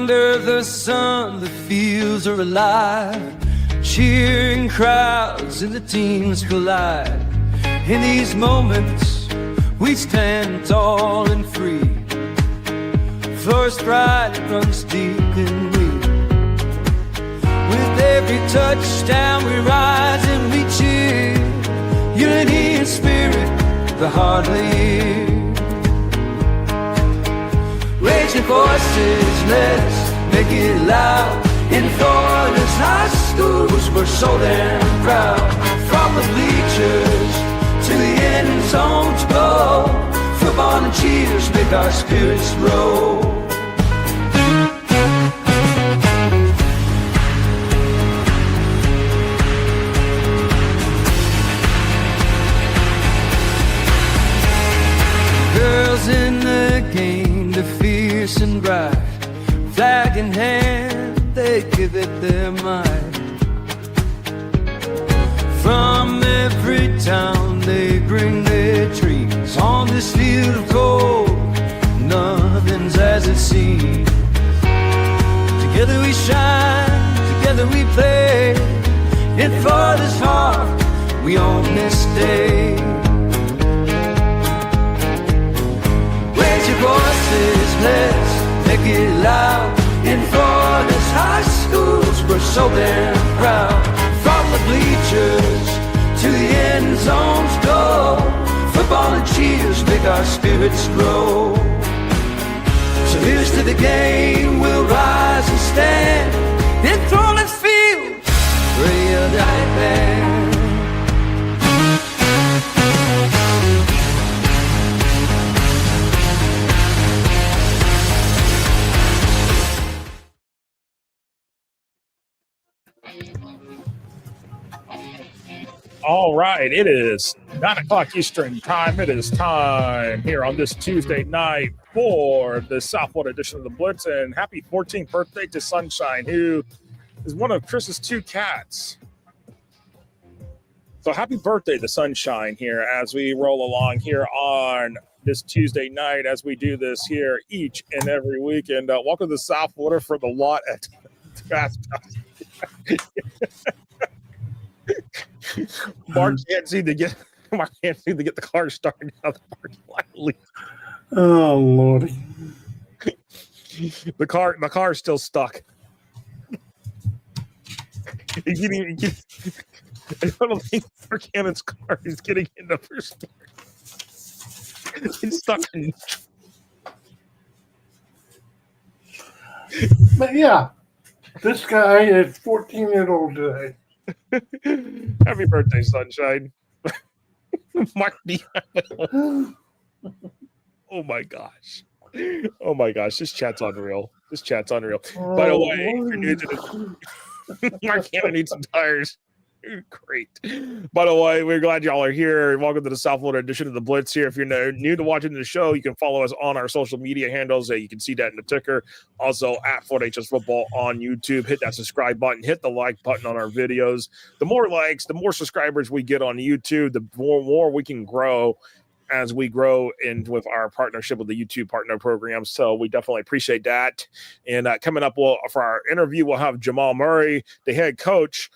Under the sun, the fields are alive. Cheering crowds and the teams collide. In these moments, we stand tall and free. First pride runs deep in me. With every touchdown, we rise and we cheer. Unity and spirit, the heart of the year. Raising voices, let's make it loud. In Florida's high schools, we're so damn proud. From the bleachers to the end zone to go, football and cheers make our spirits grow. Girls in the game, they're fierce and bright. Flag in hand, they give it their might. From every town they bring their dreams. On this field of gold, nothing's as it seems. Together we shine, together we play. In Father's heart, we own this day. Raise your voices, let's make it loud. In Florida's high schools, we're so damn proud. From the bleachers to the end zones go, football and cheers make our spirits grow. So here's to the game, we'll rise and stand. Enthralled field, real night band. All right, it is 9 o'clock Eastern time. It is time here on this Tuesday night for the Southwood edition of the Blitz. And happy 14th birthday to Sunshine, who is one of Chris's two cats. So happy birthday to Sunshine here as we roll along here on this Tuesday night as we do this here each and every week. And welcome to Southwooder for the lot at Fast Pass. Mark can't seem to get the car started out of the parking lot. Oh Lordy. The car's still stuck. I don't think Mark Hannon's car is getting in the first gear. It's stuck in. But yeah, this guy is 14 years old today. Happy birthday, Sunshine. Mark Oh my gosh. Oh my gosh. This chat's unreal. By the way, if you're new to this, Mark Hannon needs some tires. Great. By the way, we're glad y'all are here. Welcome to the Southwood edition of the Blitz here. If you're new to watching the show, you can follow us on our social media handles. You can see that in the ticker. Also at FortHS Football on YouTube. Hit that subscribe button. Hit the like button on our videos. The more likes, the more subscribers we get on YouTube, the more we can grow as we grow in with our partnership with the YouTube partner program. So we definitely appreciate that. And coming up for our interview, we'll have Jamalle Murray, the head coach.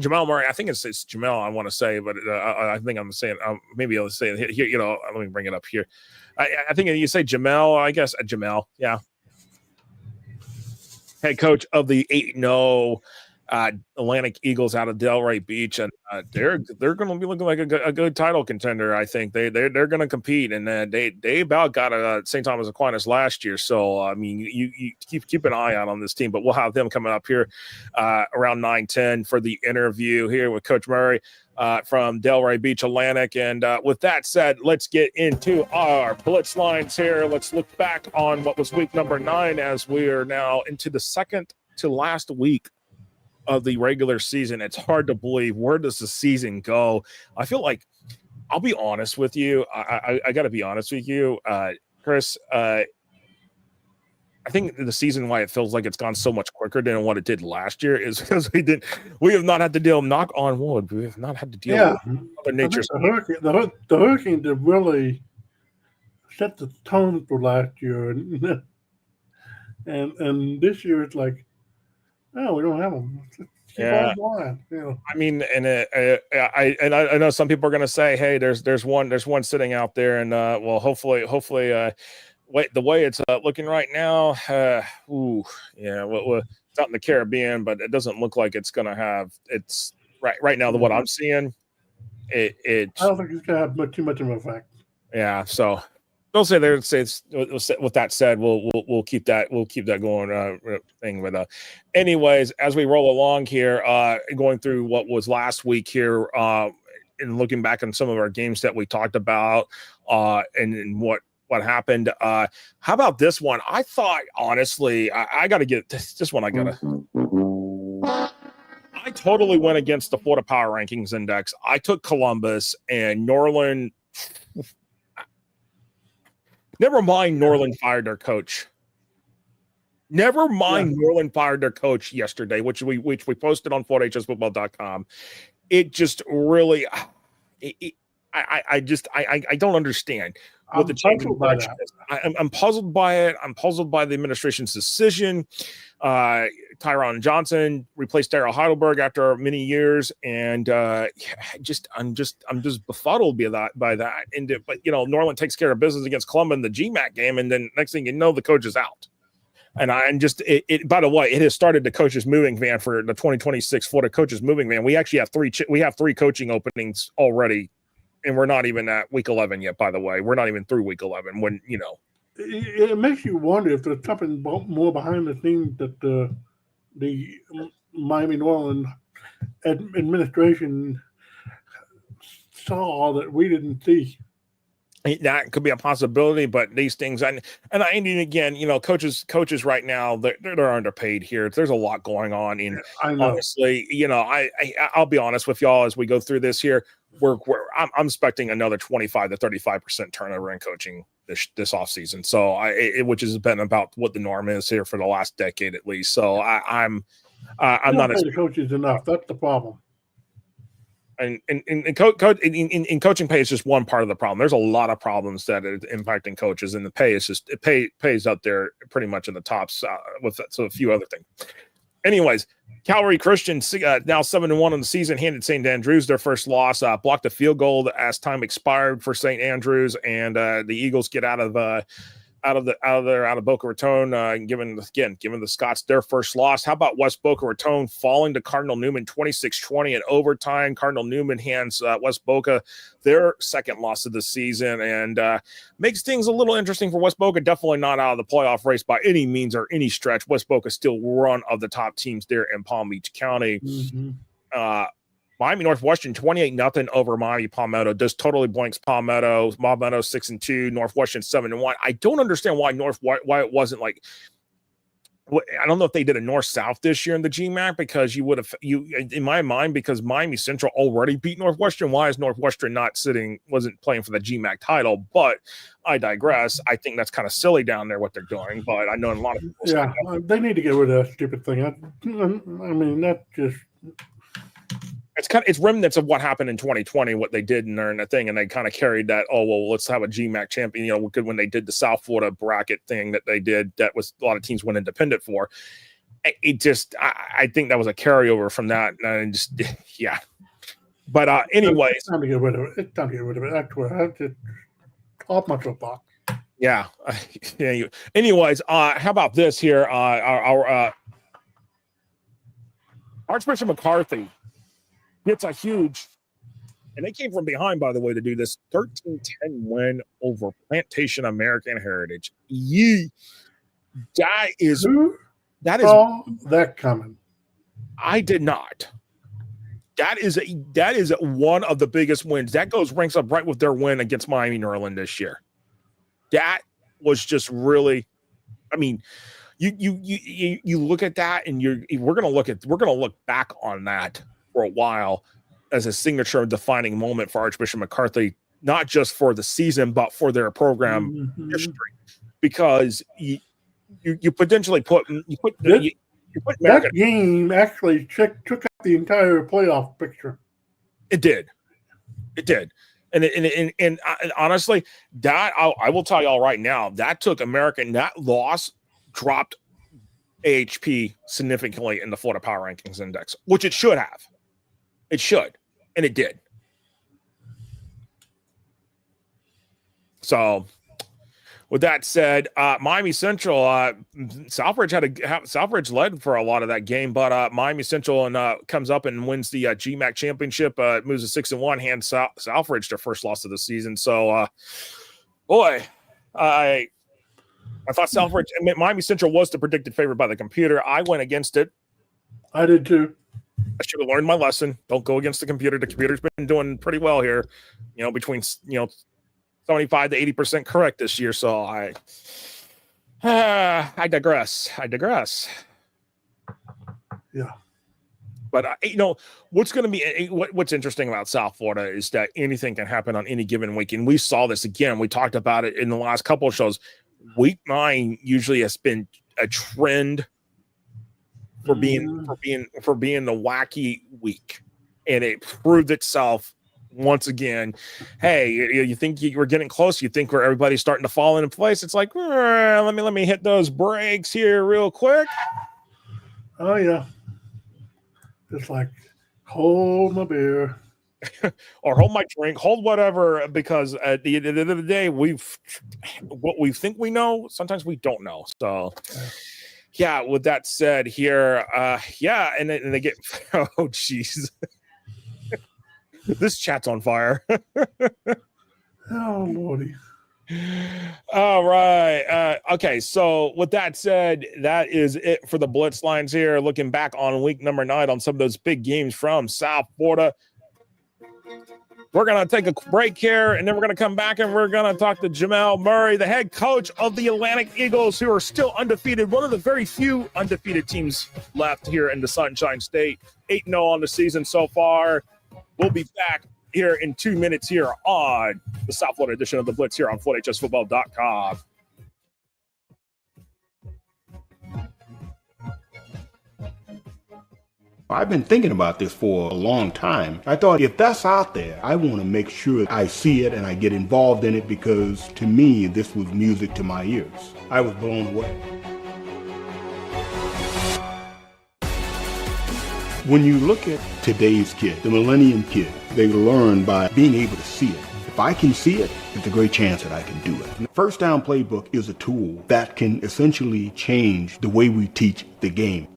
Jamalle Murray, I think it's Jamel, I want to say, but I think I'm saying, maybe I'll say it here, let me bring it up here. I think you say Jamel, I guess, Jamel, yeah. Head coach of the 8-0 Atlantic Eagles out of Delray Beach, and they're going to be looking like a good title contender. I think they're going to compete, and they about got St. Thomas Aquinas last year. So I mean, you keep an eye out on this team. But we'll have them coming up here around 9:10 for the interview here with Coach Murray from Delray Beach Atlantic. And with that said, let's get into our Blitz Lines here. Let's look back on what was week number 9 as we are now into the second to last week of the regular season. It's hard to believe. Where does the season go? I feel like, I'll be honest with you. I got to be honest with you, Chris. I think the season why it feels like it's gone so much quicker than what it did last year is because we have not had to deal, knock on wood, we have not had to deal with Mother Nature. The hurricane that really set the tone for last year, And this year it's like, no, we don't have them. Keep Yeah. on flying. You know. I mean, and I know some people are going to say, "Hey, there's one sitting out there," and well, hopefully, wait, the way it's looking right now, it's out in the Caribbean, but it doesn't look like it's going to have. It's right now. What I'm seeing, I don't think it's going to have too much of an effect. Yeah, so don't say there. Say it's with that said, we'll keep that going thing. But anyways, as we roll along here, going through what was last week here, and looking back on some of our games that we talked about, and what happened. How about this one? I thought honestly, I got to get this one. I totally went against the Florida Power Rankings Index. I took Columbus and Norland. Never mind, Norland fired their coach. Norland fired their coach yesterday, which we posted on FloorHSFootball.com. It just really, I don't understand what the change in direction is. I'm puzzled by it. I'm puzzled by the administration's decision. Tyron Johnson replaced Daryl Heidelberg after many years, and I'm just befuddled by that. But Norland takes care of business against Columbus in the GMAC game, and then next thing you know, the coach is out. And by the way, it has started the coaches moving van for the 2026 Florida coaches moving van. We actually have three coaching openings already, and we're not even at week 11 yet. By the way, we're not even through week 11. When it makes you wonder if there's something more behind the scenes that the Miami Norland administration saw that we didn't see. That could be a possibility, but these things, and again, coaches right now, they're underpaid here. There's a lot going on. And honestly, I'll be honest with y'all as we go through this here. I'm expecting another 25 to 35% turnover in coaching this offseason. So which has been about what the norm is here for the last decade at least. So I'm not the coaches enough. That's the problem. And coaching pay is just one part of the problem. There's a lot of problems that are impacting coaches, and the pay is just pays up there pretty much in the tops with a few other things. Anyways, Calvary Christian now 7-1 in the season handed St. Andrews their first loss. Blocked a field goal as time expired for St. Andrews, and the Eagles get out of Boca Raton, giving the Scots their first loss. How about West Boca Raton falling to Cardinal Newman 26-20 in overtime? Cardinal Newman hands West Boca their second loss of the season, and makes things a little interesting for West Boca. Definitely not out of the playoff race by any means or any stretch. West Boca still one of the top teams there in Palm Beach County. Mm-hmm. Miami Northwestern 28-0 over Miami Palmetto. Just totally blanks Palmetto. Palmetto 6-2. Northwestern 7-1. I don't understand why it wasn't like. I don't know if they did a north-south this year in the GMAC, because in my mind, because Miami Central already beat Northwestern. Why is Northwestern wasn't playing for the GMAC title? But I digress. I think that's kind of silly down there what they're doing. But I know a lot of people. They need to get rid of that stupid thing. I mean, that just. It's remnants of what happened in 2020, what they did during the thing, and they kind of carried that. Oh well, let's have a GMAC champion. When they did the South Florida bracket thing that they did, that was a lot of teams went independent for. I think that was a carryover from that, and just yeah. But anyways, it's time to get rid of it. It's time to get rid of it. That's what I have to off my soapbox. Yeah. Anyways, how about this here? Our Archbishop McCarthy gets a huge, and they came from behind, by the way, to do this 13-10 win over Plantation American Heritage. That is that coming. I did not. That is one of the biggest wins. That ranks up right with their win against Miami Norland this year. That was just really, I mean, you look at that, and we're gonna look back on that for a while as a signature defining moment for Archbishop McCarthy, not just for the season, but for their program history, because you potentially put that game actually took out the entire playoff picture. It did. And honestly, that I will tell y'all right now, that took American, that loss dropped AHP significantly in the Florida Power Rankings Index, which it should have. It should, and it did. So, with that said, Miami Central, Southbridge led for a lot of that game, but Miami Central comes up and wins the GMAC championship. Moves to 6-1, hands Southbridge their first loss of the season. So, I thought Miami Central was the predicted favorite by the computer. I went against it. I did too. I should have learned my lesson. Don't go against the computer. The computer's been doing pretty well here, between 75 to 80% correct this year. So I digress. Yeah. But what's going to be what's interesting about South Florida is that anything can happen on any given week, and we saw this again. We talked about it in the last couple of shows. Week 9 usually has been a trend for being the wacky week, and it proved itself once again. Hey, you think we're getting close? You think everybody's starting to fall into place? It's like, let me hit those brakes here real quick. Oh yeah, just like hold my beer. Or hold my drink, hold whatever, because at the end of the day, what we think we know, sometimes we don't know. So, yeah. With that said, here, and they get, oh jeez, this chat's on fire. Oh lordy. All right. Okay. So with that said, that is it for the Blitz Lines here. Looking back on week number 9 on some of those big games from South Florida. We're going to take a break here, and then we're going to come back and we're going to talk to Jamalle Murray, the head coach of the Atlantic Eagles, who are still undefeated. One of the very few undefeated teams left here in the Sunshine State. 8-0 on the season so far. We'll be back here in 2 minutes here on the South Florida edition of the Blitz here on FloatHSFootball.com. I've been thinking about this for a long time. I thought, if that's out there, I want to make sure I see it and I get involved in it, because to me, this was music to my ears. I was blown away. When you look at today's kid, the millennium kid, they learn by being able to see it. If I can see it, there's a great chance that I can do it. The First Down Playbook is a tool that can essentially change the way we teach the game.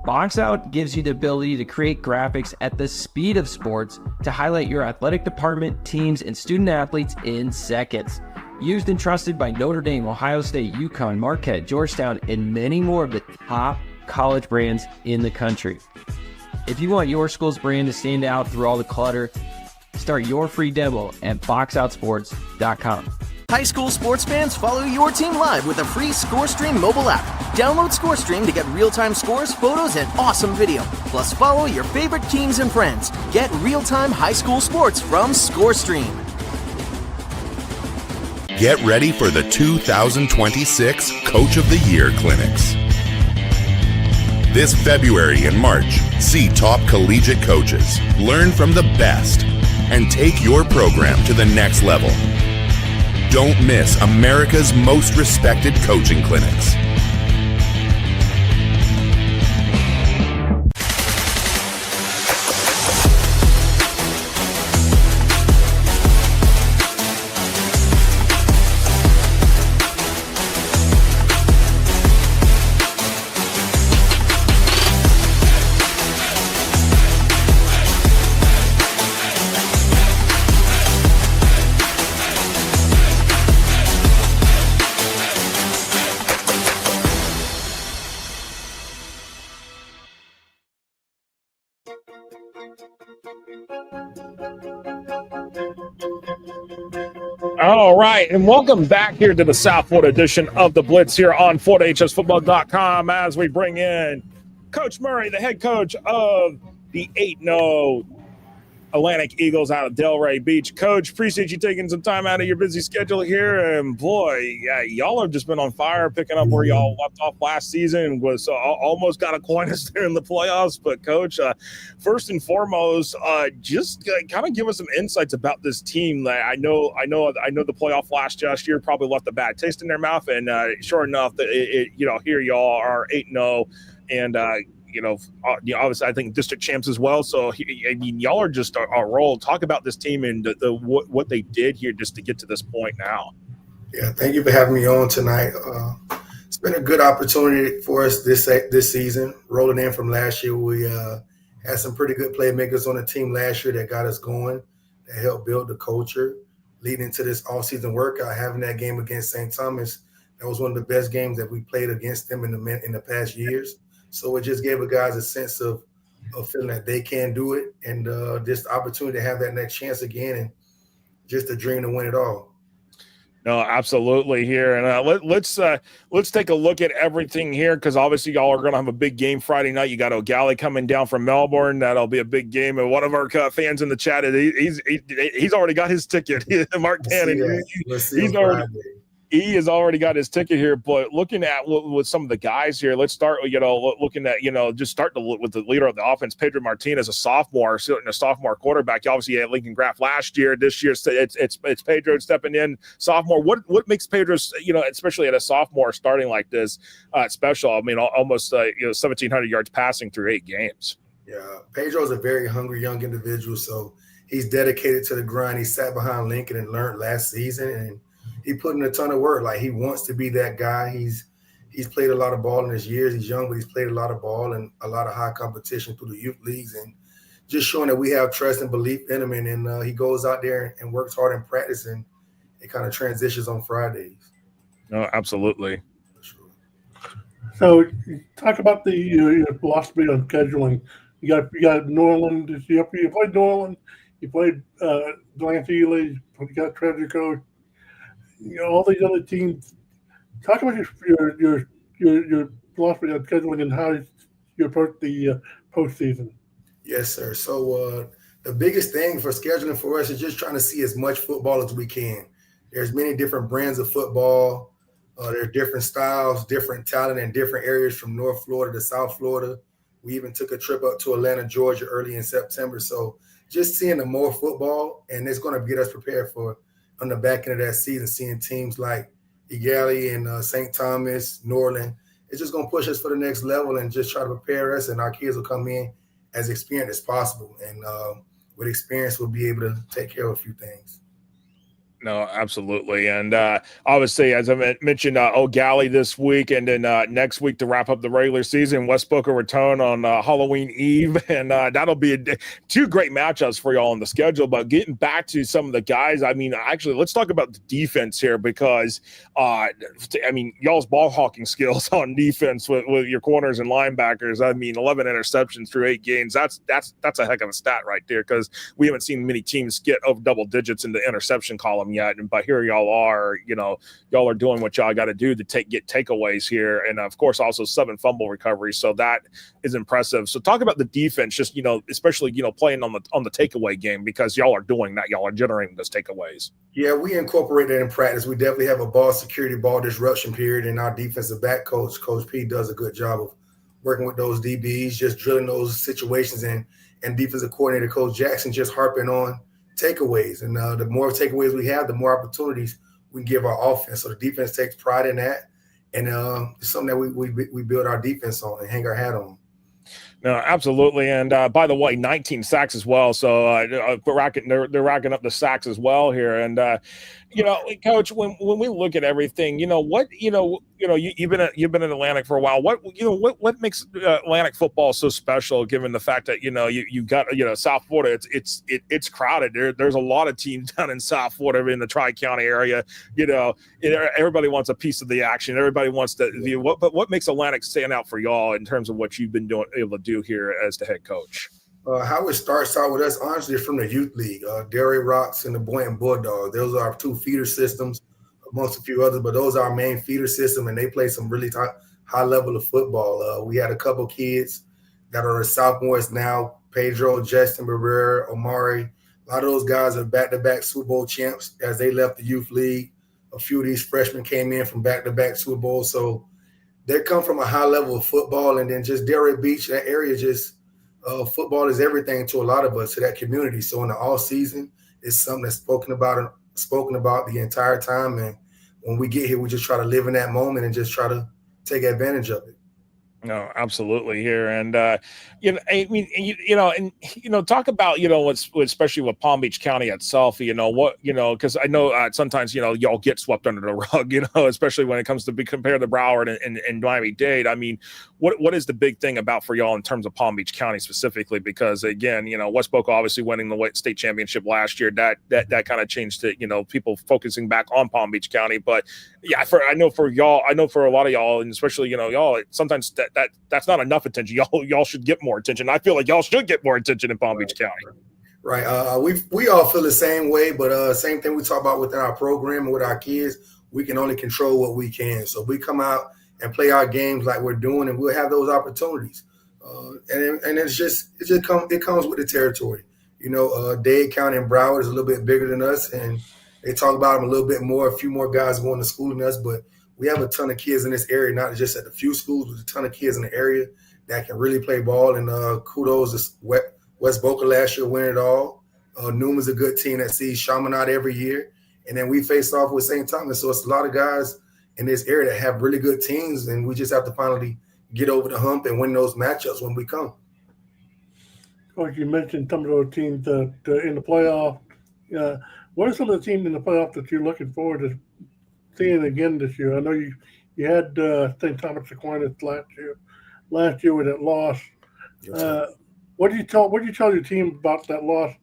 Box Out gives you the ability to create graphics at the speed of sports to highlight your athletic department, teams, and student athletes in seconds. Used and trusted by Notre Dame, Ohio State, UConn, Marquette, Georgetown, and many more of the top college brands in the country. If you want your school's brand to stand out through all the clutter, start your free demo at boxoutsports.com. High school sports fans, follow your team live with a free ScoreStream mobile app. Download ScoreStream to get real-time scores, photos, and awesome video. Plus, follow your favorite teams and friends. Get real-time high school sports from ScoreStream. Get ready for the 2026 Coach of the Year Clinics. This February and March, see top collegiate coaches, learn from the best, and take your program to the next level. Don't miss America's most respected coaching clinics. All right, and welcome back here to the South Florida edition of the Blitz here on FloatHSFootball.com as we bring in Coach Murray, the head coach of the 8-0 Atlantic Eagles out of Delray Beach. Coach, appreciate you taking some time out of your busy schedule here. And boy, yeah, y'all have just been on fire, picking up where y'all left off last season. Was almost got a coin us there in the playoffs. But Coach, first and foremost, just kind of give us some insights about this team. I know the playoff last year probably left a bad taste in their mouth, and sure enough, here y'all are 8-0, and obviously I think district champs as well. So y'all are just a roll. Talk about this team and what they did here just to get to this point now. Yeah, thank you for having me on tonight. It's been a good opportunity for us this season. Rolling in from last year, we had some pretty good playmakers on the team last year that got us going, that helped build the culture. Leading to this all-season workout, having that game against St. Thomas, that was one of the best games that we played against them in the past years. So it just gave the guys a sense of feeling that they can do it, and just the opportunity to have that next chance again, and just a dream to win it all. No, absolutely here. And let's take a look at everything here, because obviously y'all are going to have a big game Friday night. You got Eau Gallie coming down from Melbourne. That'll be a big game. And one of our fans in the chat, he's already got his ticket. Mark Cannon, he has already got his ticket here. But looking at with some of the guys here, let's start, looking at, just start to look with the leader of the offense, Pedro Martinez, a sophomore quarterback. You obviously had Lincoln Graff last year. This year, it's Pedro stepping in, sophomore. What makes Pedro, especially at a sophomore starting like this, special? I mean, almost 1,700 yards passing through 8 games. Yeah, Pedro's a very hungry young individual, so he's dedicated to the grind. He sat behind Lincoln and learned last season, and he put in a ton of work. Like, he wants to be that guy. He's played a lot of ball in his years. He's young, but he's played a lot of ball and a lot of high competition through the youth leagues, and just showing that we have trust and belief in him. And he goes out there and works hard in practice, and it kind of transitions on Fridays. No, absolutely. So talk about your philosophy on scheduling. You got Norland. You played Norland. You played Atlanta Ely. You got Treasure Coast. All these other teams. Talk about your philosophy on scheduling and how you approach the postseason. Yes, sir. So the biggest thing for scheduling for us is just trying to see as much football as we can. There's many different brands of football. There are different styles, different talent in different areas from North Florida to South Florida. We even took a trip up to Atlanta, Georgia early in September. So just seeing the more football, and it's going to get us prepared for on the back end of that season, seeing teams like Eau Gallie and St. Thomas, Norland. It's just going to push us for the next level and just try to prepare us, and our kids will come in as experienced as possible. And with experience, we'll be able to take care of a few things. No, absolutely. And obviously, as I mentioned, Eau Gallie this week, and then next week to wrap up the regular season, West Boca Raton on Halloween Eve. And that'll be two great matchups for y'all on the schedule. But getting back to some of the guys, actually, let's talk about the defense here, because, y'all's ball hawking skills on defense with your corners and linebackers. 11 interceptions through 8 games. That's a heck of a stat right there, because we haven't seen many teams get over double digits in the interception column yet, but here y'all are, y'all are doing what y'all got to do to get takeaways here, and of course also 7 fumble recoveries, so that is impressive. So talk about the defense, just especially playing on the takeaway game, because y'all are doing that, y'all are generating those takeaways. Yeah, we incorporate that in practice. We definitely have a ball security, ball disruption period, and our defensive back coach, Coach P, does a good job of working with those DBs, just drilling those situations, and defensive coordinator Coach Jackson just harping on takeaways, and the more takeaways we have, the more opportunities we can give our offense. So the defense takes pride in that, and it's something that we build our defense on and hang our hat on. No, absolutely. And by the way, 19 sacks as well. So they're racking up the sacks as well here. And Coach, when we look at everything, you've been in Atlantic for a while. What makes Atlantic football so special, given the fact that you've got South Florida, it's crowded. There's a lot of teams down in South Florida in the Tri-County area. Everybody wants a piece of the action. Everybody wants to view. What makes Atlantic stand out for y'all in terms of what you've been able to do here as the head coach? How it starts out with us, honestly, from the youth league, Delray Rocks and the Boynton Bulldogs. Those are our 2 feeder systems, amongst a few others, but those are our main feeder system, and they play some really high level of football. We had a couple kids that are sophomores now Pedro, Justin, Barrera, Omari. A lot of those guys are back-to-back Super Bowl champs as they left the youth league. A few of these freshmen came in from back-to-back Super Bowls. So they come from a high level of football. And then just Delray Beach, that area, just football is everything to a lot of us, to that community. So in the all season, it's something that's spoken about the entire time. And when we get here, we just try to live in that moment and just try to take advantage of it. No, absolutely here. And, I mean, talk about, what's especially with Palm Beach County itself, because I know sometimes, y'all get swept under the rug, especially when it comes to compare the Broward and Miami-Dade. I mean, what is the big thing about for y'all in terms of Palm Beach County specifically? Because again, Westbrook obviously winning the state championship last year, that kind of changed it, people focusing back on Palm Beach County. But yeah, I know for y'all, I know for a lot of y'all, and especially, y'all, sometimes that's not enough attention. Y'all should get more attention. I feel like y'all should get more attention in Palm Beach County. Right. We all feel the same way, but same thing we talk about within our program and with our kids. We can only control what we can. So we come out and play our games like we're doing, and we'll have those opportunities. And it comes with the territory. Dade County and Broward is a little bit bigger than us, and they talk about them a little bit more. A few more guys going to school than us, but we have a ton of kids in this area, not just at a few schools, but a ton of kids in the area that can really play ball. And kudos to West Boca last year winning it all. Newman's a good team that sees Chaminade every year. And then we face off with St. Thomas. So it's a lot of guys in this area that have really good teams, and we just have to finally get over the hump and win those matchups when we come. Coach, you mentioned some of those teams in the playoff. What are some of the teams in the playoff that you're looking forward to seeing again this year? I know you had St. Thomas Aquinas last year with that loss. What did you tell your team about that loss,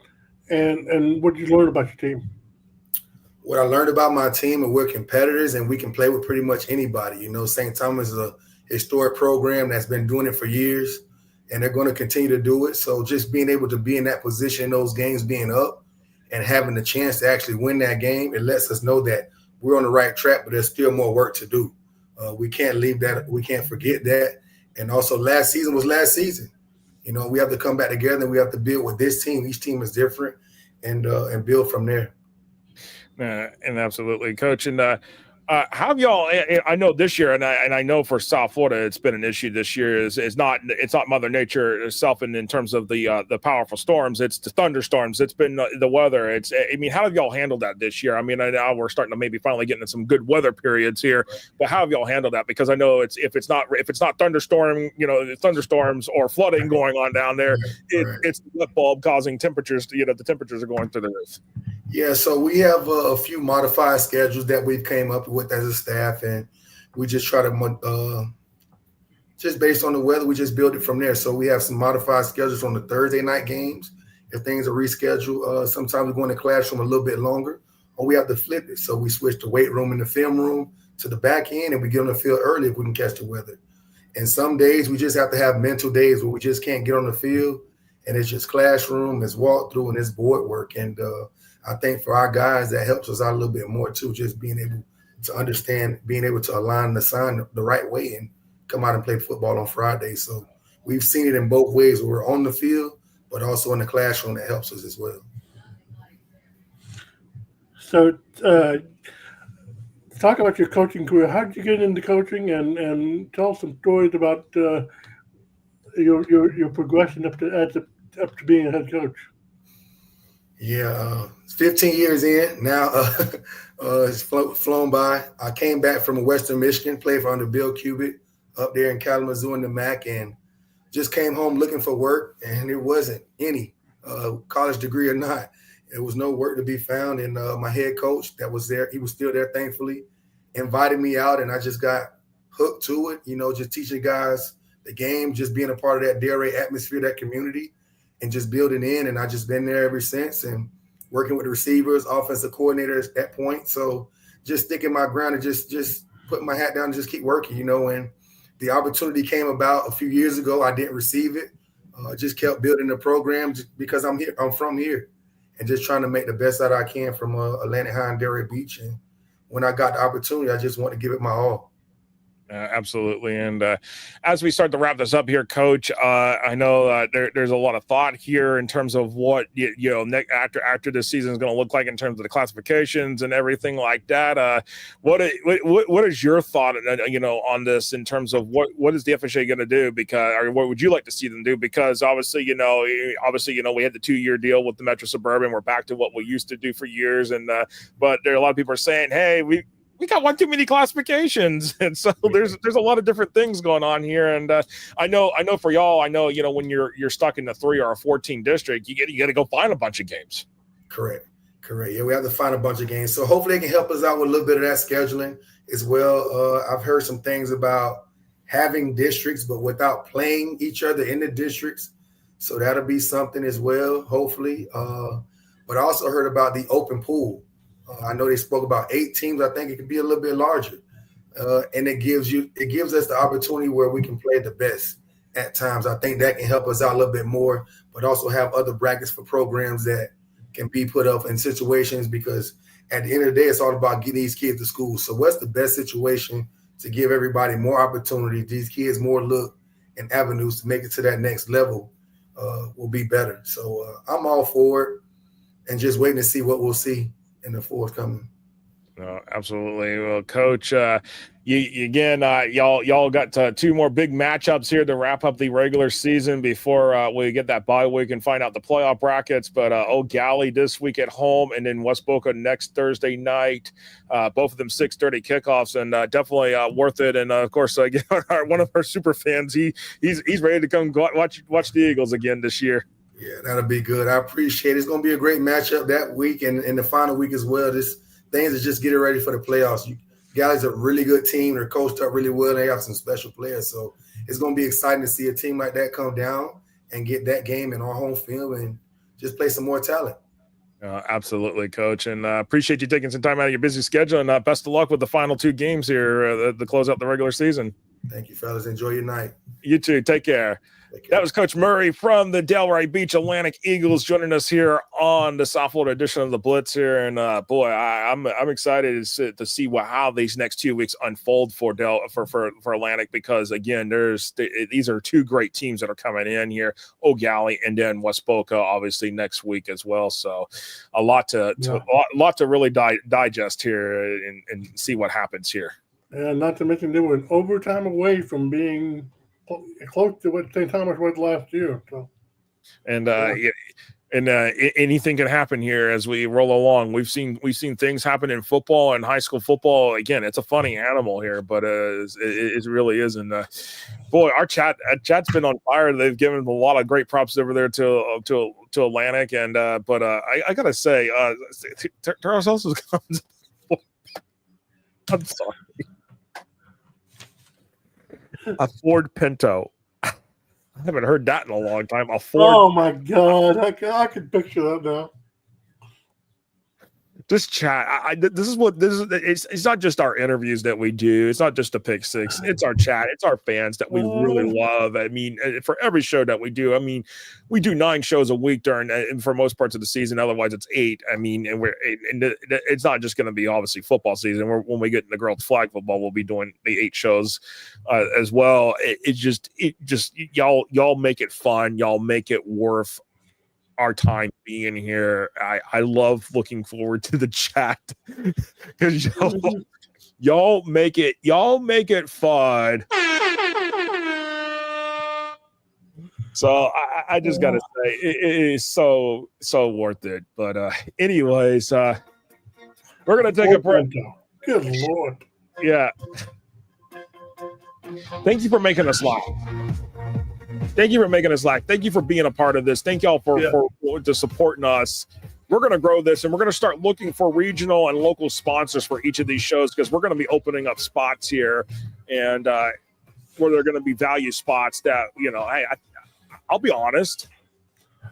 and what did you learn about your team? What I learned about my team, and we're competitors, and we can play with pretty much anybody. St. Thomas is a historic program that's been doing it for years, and they're going to continue to do it. So just being able to be in that position in those games, being up and having the chance to actually win that game, it lets us know that we're on the right track, but there's still more work to do. We can't leave that. We can't forget that. And also last season was last season. We have to come back together, and we have to build with this team. Each team is different, and build from there. And absolutely, Coach. And how have y'all? I know this year, and I know for South Florida, it's been an issue this year. It's not Mother Nature itself, and in terms of the powerful storms, it's the thunderstorms. It's been the weather. How have y'all handled that this year? I mean, I know we're starting to maybe finally get into some good weather periods here, but how have y'all handled that? Because I know if it's not thunderstorms or flooding going on down there, it's the wet bulb causing temperatures. The temperatures are going through the roof. Yeah, so we have a few modified schedules that we've came up with as a staff, and we just try to just based on the weather, we just build it from there. So we have some modified schedules on the Thursday night games. If things are rescheduled, sometimes we go in the classroom a little bit longer, or we have to flip it. So we switch the weight room and the film room to the back end, and we get on the field early if we can catch the weather. And some days we just have to have mental days where we just can't get on the field, and it's just classroom, it's walkthrough, and it's board work. And I think for our guys, that helps us out a little bit more too, just being able to understand, being able to align the sign the right way and come out and play football on Friday. So we've seen it in both ways, where we're on the field, but also in the classroom that helps us as well. So talk about your coaching career. How did you get into coaching, and tell some stories about your progression up to being a head coach? Yeah, 15 years in now. It's flown by. I came back from Western Michigan, played for under Bill Cubitt up there in Kalamazoo in the MAC, and just came home looking for work, and there wasn't any college degree or not. There was no work to be found, and my head coach that was there, he was still there, thankfully, invited me out, and I just got hooked to it, just teaching guys the game, just being a part of that Delray atmosphere, that community, and just building in. And I just been there ever since, and working with the receivers, offensive coordinators at point. So just sticking my ground and just putting my hat down and just keep working, and the opportunity came about a few years ago. I didn't receive it. Just kept building the program because I'm here. I'm from here, and just trying to make the best out I can from Atlantic High and Delray Beach. And when I got the opportunity, I just want to give it my all. Absolutely. And as we start to wrap this up here, Coach, I know there's a lot of thought here in terms of what after this season is going to look like in terms of the classifications and everything like that. What is your thought, on this in terms of what is the FHA going to do? Because, or what would you like to see them do? Because obviously, we had the 2-year deal with the Metro Suburban. We're back to what we used to do for years, and but there are a lot of people are saying, hey, we got one too many classifications, and so there's a lot of different things going on here. And I know for y'all, when you're stuck in a 3 or a 14 district, you got to go find a bunch of games. Correct. Yeah, we have to find a bunch of games. So hopefully they can help us out with a little bit of that scheduling as well. I've heard some things about having districts, but without playing each other in the districts. So that'll be something as well, hopefully. But I also heard about the open pool. I know they spoke about 8 teams. I think it could be a little bit larger, and it gives us the opportunity where we can play the best at times. I think that can help us out a little bit more, but also have other brackets for programs that can be put up in situations, because at the end of the day, it's all about getting these kids to school. So what's the best situation to give everybody more opportunity, these kids more look and avenues to make it to that next level will be better. So I'm all for it, and just waiting to see what we'll see in the forthcoming. Absolutely. Well, Coach, y'all got 2 more big matchups here to wrap up the regular season before we get that bye week and find out the playoff brackets. But Eau Gallie this week at home, and then West Boca next Thursday night. Both of them 6:30 kickoffs, and definitely worth it. And of course, one of our super fans, he's ready to come watch the Eagles again this year. Yeah, that'll be good. I appreciate it. It's going to be a great matchup that week and in the final week as well. This things is just getting ready for the playoffs. Gallie's a really good team. They're coached up really well. They have some special players. So it's going to be exciting to see a team like that come down and get that game in our home field and just play some more talent. Absolutely, Coach. And appreciate you taking some time out of your busy schedule. And best of luck with the final 2 games here to close out the regular season. Thank you, fellas. Enjoy your night. You too. Take care. That was Coach Murray from the Delray Beach Atlantic Eagles joining us here on the South Florida edition of the Blitz here. And boy, I'm excited to see how these next 2 weeks unfold for Atlantic, because again, these are 2 great teams that are coming in here, Eau Gallie and then West Boca, obviously next week as well. So a lot to really digest here and see what happens here. And not to mention they were an overtime away from being close to what St. Thomas was last year. So. And anything can happen here as we roll along. We've seen things happen in football and high school football. Again, it's a funny animal here, but it really is. And boy, our chat's been on fire. They've given a lot of great props over there to Atlantic. And but I gotta say, Tarasos comes. I'm sorry. A Ford Pinto. I haven't heard that in a long time. A Ford. Oh my God, I can picture that now. This chat. This is. It's not just our interviews that we do. It's not just a pick six. It's our chat. It's our fans that we really love. I mean, for every show that we do. I mean, we do 9 shows a week for most parts of the season. Otherwise, it's 8. I mean, and it's not just going to be obviously football season. When we get into girls flag football, we'll be doing the 8 shows as well. It just y'all make it fun. Y'all make it worth our time being here. I love looking forward to the chat because y'all make it fun. So I just gotta say it is so worth it. But anyways, we're gonna take a break. Good Lord. Yeah. Thank you for making us laugh. Thank you for making us laugh. Thank you for being a part of this. Thank y'all for supporting us. We're going to grow this, and we're going to start looking for regional and local sponsors for each of these shows, because we're going to be opening up spots here, and where they're going to be value spots that, I'll be honest.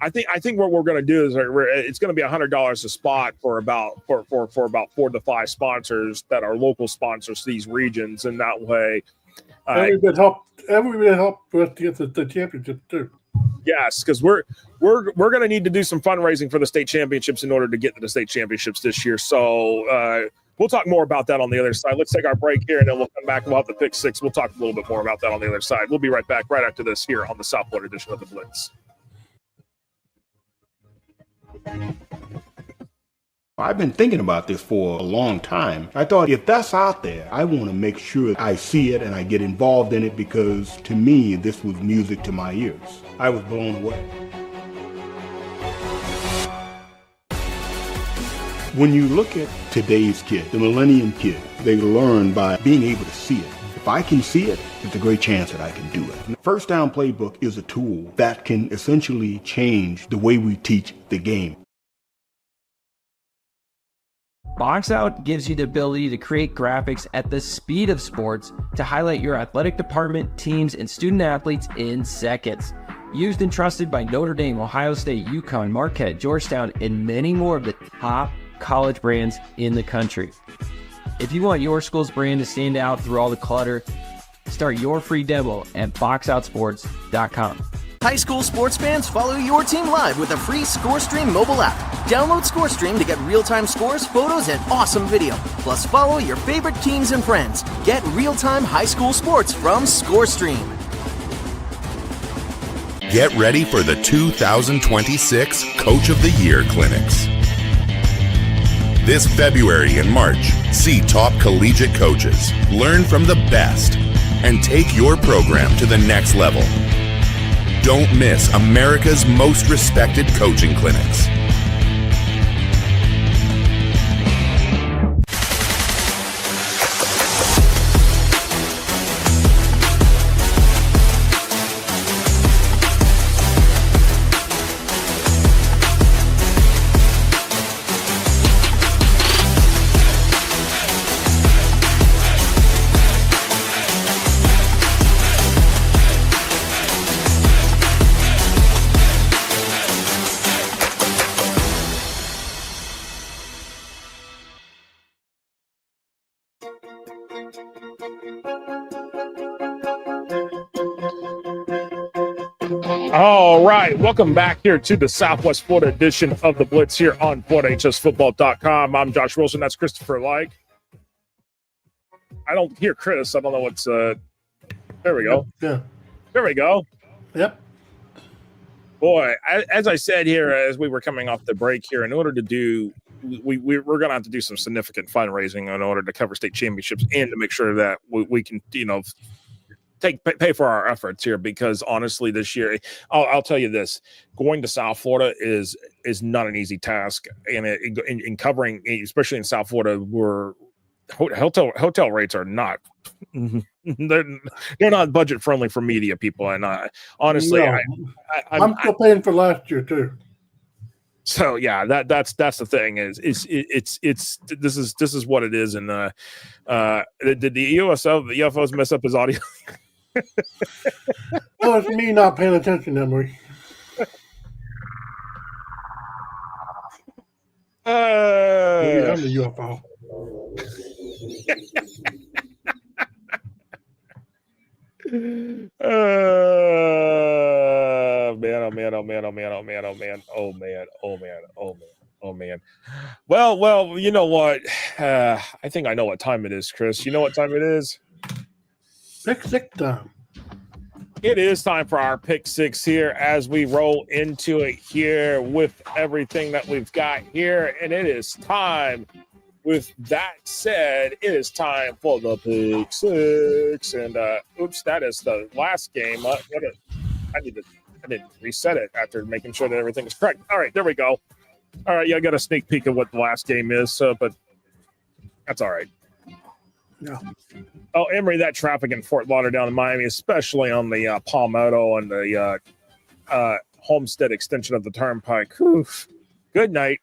I think what we're going to do is it's going to be $100 a spot for about 4 to 5 sponsors that are local sponsors to these regions, and that way. Every bit help for us to get the championship too. Yes, because we're going to need to do some fundraising for the state championships in order to get to the state championships this year. So We'll talk more about that on the other side. Let's take our break here, and then we'll come back. We'll have the pick six. We'll talk a little bit more about that on the other side. We'll be right back right after this here on the South Florida edition of the Blitz. I've been thinking about this for a long time. I thought, if that's out there, I want to make sure I see it and I get involved in it, because to me, this was music to my ears. I was blown away. When you look at today's kid, the millennium kid, they learn by being able to see it. If I can see it, there's a great chance that I can do it. The First Down Playbook is a tool that can essentially change the way we teach the game. Box Out gives you the ability to create graphics at the speed of sports to highlight your athletic department, teams, and student athletes in seconds. Used and trusted by Notre Dame, Ohio State, UConn, Marquette, Georgetown, and many more of the top college brands in the country. If you want your school's brand to stand out through all the clutter, start your free demo at boxoutsports.com. High school sports fans, follow your team live with a free ScoreStream mobile app. Download ScoreStream to get real-time scores, photos, and awesome video. Plus, follow your favorite teams and friends. Get real-time high school sports from ScoreStream. Get ready for the 2026 Coach of the Year Clinics. This February and March, see top collegiate coaches, learn from the best, and take your program to the next level. Don't miss America's most respected coaching clinics. All right, welcome back here to the Southwest Florida edition of the Blitz here on FloridaHSFootball.com. I'm Josh Wilson. That's Christopher Like. I don't hear Chris. I don't know what's there we go. Yeah. There we go. Yep. Boy, as I said here, as we were coming off the break here, in order to do, we're going to have to do some significant fundraising in order to cover state championships and to make sure that we can, pay for our efforts here, because honestly, this year, I'll tell you this: going to South Florida is not an easy task, and in covering, especially in South Florida, where hotel rates are not they're not budget friendly for media people, and honestly, no. I'm still paying for last year too. So yeah, that's the thing is this is what it is, and did the UFOs mess up his audio? Oh, it's me not paying attention, Emery. Yeah, I'm the UFO. Man. Well, you know what? I think I know what time it is, Chris. You know what time it is? Pick six time. It is time for our pick six here as we roll into it here with everything that we've got here. And it is time. With that said, it is time for the pick six. And oops, that is the last game. I didn't reset it after making sure that everything is correct. All right, there we go. All right, yeah, I got a sneak peek of what the last game is, but that's all right. Yeah. Oh, Emery, that traffic in Fort Lauderdale and Miami, especially on the Palmetto and the Homestead extension of the Turnpike. Whew. Good night.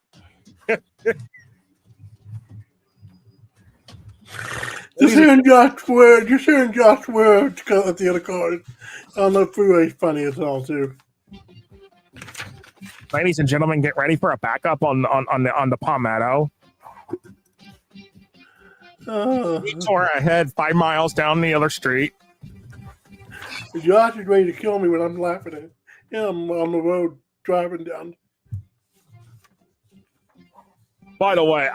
Just hearing Josh words at the other cars on the freeway is funny as all too. Ladies and gentlemen, get ready for a backup on the Palmetto. Detour ahead 5 miles down the other street. Josh is ready to kill me when I'm laughing at him on the road driving down. By the way,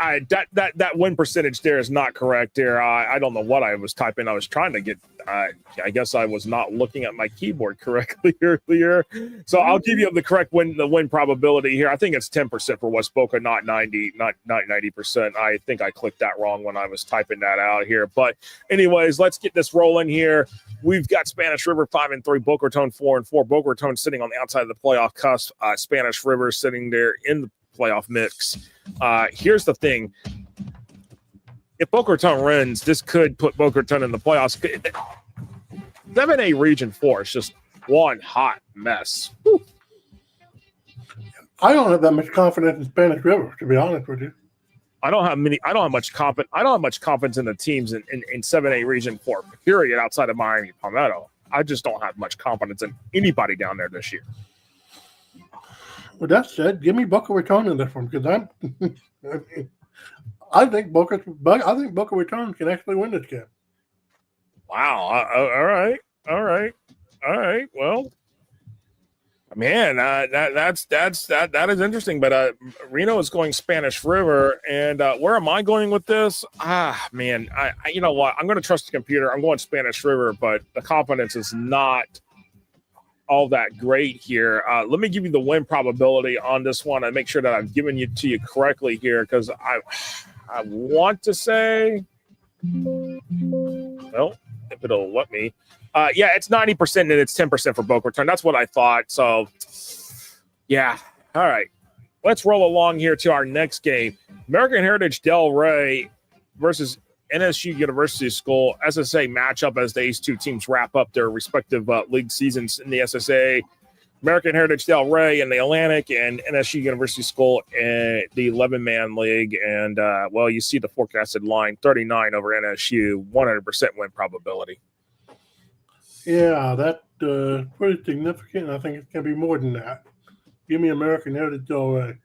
that win percentage there is not correct there. I don't know what I was typing. I was trying to get. I guess I was not looking at my keyboard correctly earlier. So I'll give you the correct win probability here. I think it's 10% for West Boca, not 90%. I think I clicked that wrong when I was typing that out here. But anyways, let's get this rolling here. We've got Spanish River 5-3, Boca Raton 4-4. Boca Raton sitting on the outside of the playoff cusp. Spanish River sitting there in the playoff mix. Here's the thing. If Boca Raton wins, this could put Boca Raton in the playoffs. 7A Region 4 is just one hot mess. Whew. I don't have that much confidence in Spanish River, to be honest with you. I don't have much confidence in the teams in 7A Region 4, period, outside of Miami Palmetto. I just don't have much confidence in anybody down there this year. With that said, give me Boca Raton in this one because I think Boca Raton can actually win this game. Wow. All right. Well, man, that is interesting. But Reno is going Spanish River, and where am I going with this? Man, I you know what? I'm going to trust the computer. I'm going Spanish River, but the confidence is not all that great here. Let me give you the win probability on this one and make sure that I've given it to you correctly here, because I want to say, well, if it'll let me. Yeah, it's 90% and it's 10% for Boca Raton. That's what I thought. So, yeah. All right. Let's roll along here to our next game. American Heritage Delray versus NSU University School SSA matchup as these two teams wrap up their respective league seasons in the SSA. American Heritage Delray in the Atlantic and NSU University School in the 11-man league. And, well, you see the forecasted line, 39 over NSU, 100% win probability. Yeah, that's pretty significant. I think it's going to be more than that. Give me American Heritage Delray.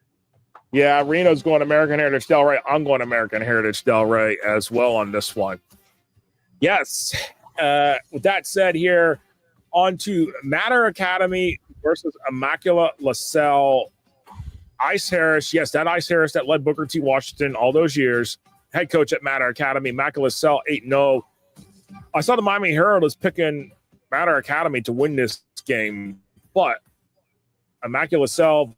Yeah, Reno's going American Heritage Delray. I'm going American Heritage Delray as well on this one. Yes. With that said here, on to Mater Academy versus Immaculate LaSalle. Ice Harris, yes, that Ice Harris that led Booker T. Washington all those years, head coach at Mater Academy. Immaculate LaSalle 8-0. I saw the Miami Herald is picking Mater Academy to win this game, but Immaculate LaSalle,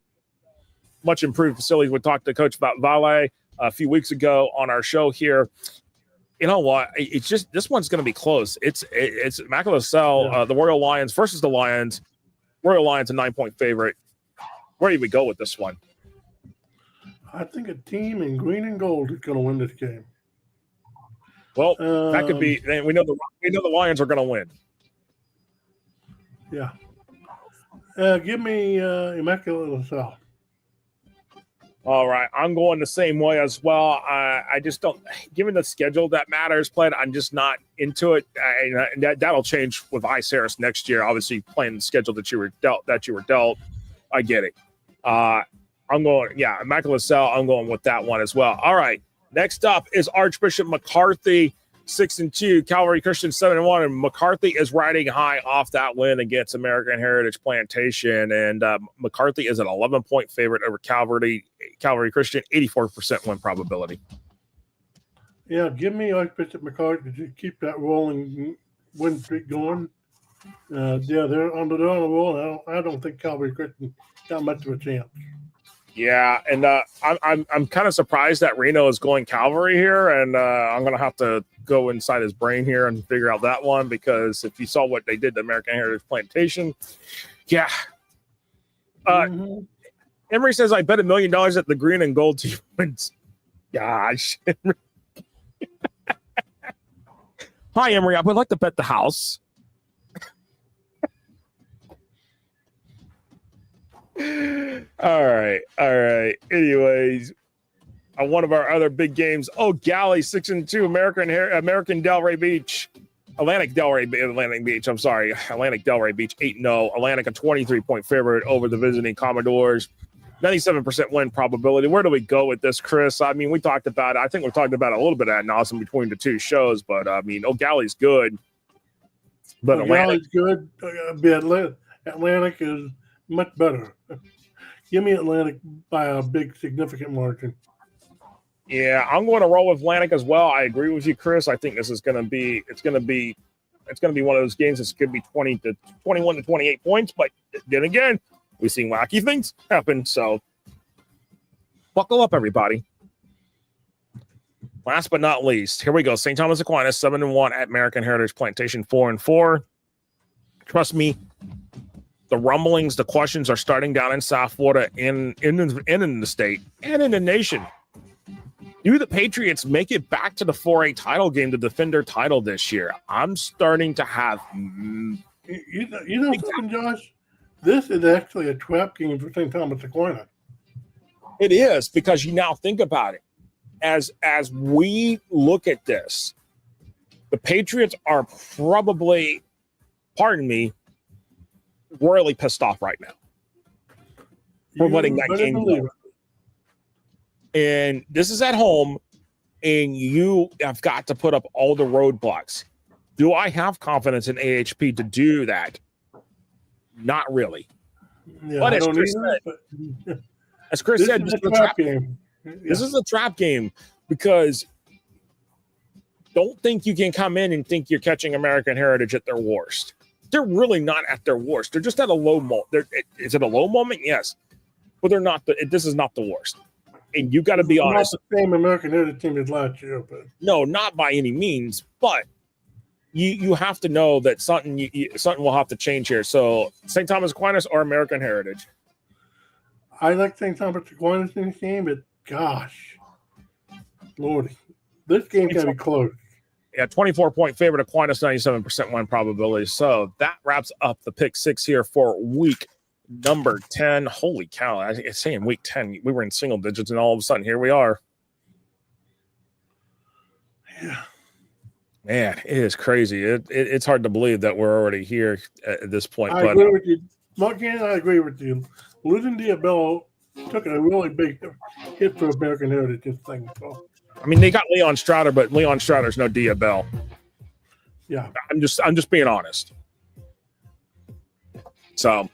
much improved facilities. We talked to Coach about Valle a few weeks ago on our show here. You know what? It's just this one's going to be close. It's Immaculate LaSalle, the Royal Lions versus the Lions. Royal Lions a 9-point favorite. Where do we go with this one? I think a team in green and gold is going to win this game. Well, that could be. We know the Lions are going to win. Yeah. Give me Immaculate LaSalle. All right, I'm going the same way as well. I just don't, given the schedule that Mater's played, I'm just not into it. That'll change with Ice Harris next year. Obviously, playing the schedule that you were dealt. I get it. I'm going, Immaculate LaSalle. I'm going with that one as well. All right, next up is Archbishop McCarthy, 6-2, Calvary Christian 7-1, and McCarthy is riding high off that win against American Heritage Plantation, and McCarthy is an 11-point favorite over Calvary Christian, 84% win probability. Yeah, give me Archbishop McCarthy to keep that rolling win streak going. They're on the roll. I don't think Calvary Christian got much of a chance. Yeah, and I'm kind of surprised that Reno is going Calvary here, and I'm going to have to go inside his brain here and figure out that one, because if you saw what they did to American Heritage Plantation, yeah. Emery says, I bet $1 million that the green and gold team wins. Gosh. Hi, Emery. I would like to bet the house. All right. Anyways, on one of our other big games, Eau Gallie 6-2, American Delray Beach, Atlantic Delray Beach. Atlantic Delray Beach 8-0. Atlantic a 23-point favorite over the visiting Commodores. 97% win probability. Where do we go with this, Chris? I mean, we talked about it. I think we talked about it a little bit ad nauseum between the two shows, but I mean, Eau Gallie's good. But Atlantic's good. Atlantic is much better. Give me Atlantic by a big, significant margin. Yeah, I'm going to roll with Atlantic as well. I agree with you, Chris. I think this is going to be one of those games that's going to be 21 to 28 points. But then again, we've seen wacky things happen. So buckle up, everybody. Last but not least, here we go. St. Thomas Aquinas 7-1 at American Heritage Plantation 4-4. Trust me, the rumblings, the questions are starting down in South Florida, in the state, and in the nation. Do the Patriots make it back to the 4A title game to defend their title this year? I'm starting to have. You know something, Josh? This is actually a trap game for St. Thomas Aquinas. It is, because you now think about it. As we look at this, the Patriots are probably, pardon me, royally pissed off right now for letting that game go. And this is at home, and you have got to put up all the roadblocks. Do I have confidence in AHP to do that? Not really. Yeah, but as Chris said, this is a trap game. This is a trap game, because don't think you can come in and think you're catching American Heritage at their worst. They're really not at their worst. They're just at a low moment. Is it a low moment? Yes. But they're not. This is not the worst. And you got to be honest. Not the same American Heritage team as last year, but no, not by any means. But you have to know that something will have to change here. So St. Thomas Aquinas or American Heritage? I like St. Thomas Aquinas in this game, but gosh, Lordy, this game can be close. Yeah, 24-point favorite, Aquinas, 97% win probability. So that wraps up the pick six here for week number 10. Holy cow. It's saying week 10. We were in single digits, and all of a sudden, here we are. Yeah. Man, it is crazy. It's hard to believe that we're already here at this point. I agree with you. Mark, I agree with you. Losing Diabello took a really big hit for American Heritage this thing. So. I mean, they got Leon Strouder, but Leon Strouder's no Diabell. Yeah. I'm just being honest. So,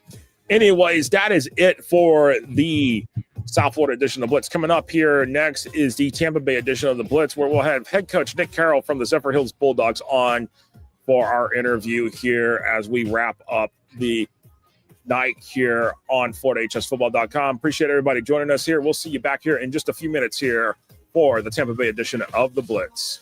anyways, that is it for the South Florida edition of the Blitz. Coming up here next is the Tampa Bay edition of the Blitz, where we'll have head coach Nick Carroll from the Zephyr Hills Bulldogs on for our interview here as we wrap up the night here on FloridaHSFootball.com. Appreciate everybody joining us here. We'll see you back here in just a few minutes here for the Tampa Bay edition of the Blitz.